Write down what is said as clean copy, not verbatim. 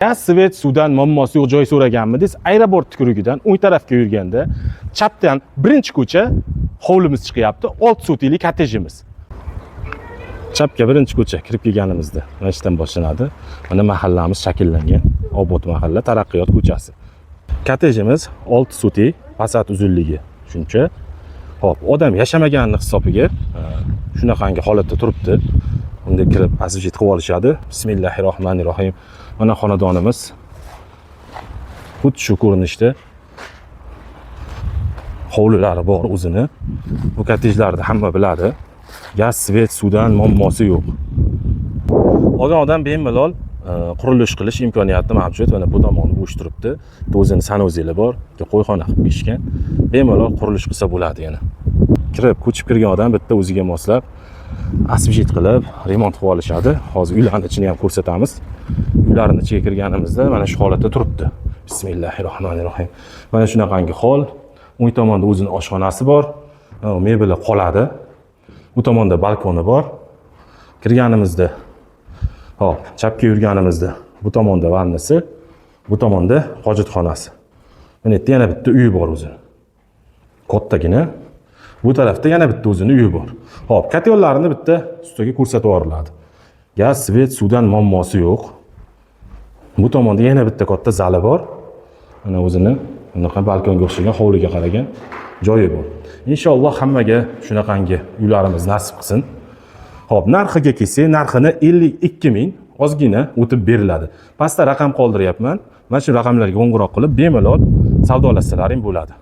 Gaz, svet, suvdan muammosi yo'q joy so'raganmidingiz? Aeroport tikurigidan o'ng tarafga yurganda chapdan birinchi ko'cha hovlimiz chiqyapti. 6 sotiylik kottejimiz. Chapga birinchi ko'cha kirib kelganimizda mana shundan boshlanadi. Mana mahallamiz shakllangan. Obod mahalla, Taraqqiyot ko'chasi. Kottejimiz 6 sotiy, pasat uzunligi shuncha. Hop, odam yashamaganini hisobiga shunaqangi holatda turibdi. Unda kirib asijit qilib olishadi. Bismillahirrohmanirrohim. Mana xonadonimiz xuddi shu ko'rinishda. Hovlilari bor o'zini. Bu kottejlarni hamma biladi. Gaz, svet, suvdan muammosi yo'q. Olgan odam bemalol qurilish qilish imkoniyati mavjud. Mana bu tomoni bo'sh turibdi. O'zini sanuzeli bor, qo'yxona qilib berishgan. Bemalol qurilish qilsa bo'ladi yana. Kirib, ko'chib kirgan odam bitta o'ziga moslab asibjit qilib remont qilib olishadi. Hozir uylarning ichini ham ko'rsatamiz. Uylarning ichiga kirganimizda mana shu holatda turibdi. Bismillahirrohmanirrohim. Mana shunaqangi hol. O'ng tomonda o'zining oshxonasi bor. Mebeli qoladi. Bu tomonda balkoni bor. Kirganimizda hop, chapga yurganimizda bu tomonda vannasi, bu tomonda hojatxonasi. Mana yerda yana bitta uyi bor o'zi. Kattagina. Bu tarafda yana bitta o'zining uyi bor. Hop, katyonlarini bitta ustiga ko'rsatib yuboriladi. Gaz, svet, suvdan muammosi yo'q. Bu tomonda yana bitta katta zali bor. Mana o'zini bunaqa balkonga o'xshagan hovliga qaragan joyi bor. Inshaalloh hammaga shunaqangi uylarimiz nasib qilsin. Hop, narxiga kelsak, narxini 52 ming ozgina o'tib beriladi. Pastda raqam qoldiryapman. Mana shu raqamlarga qo'ng'iroq qilib bemalol savdolasalaring bo'ladi.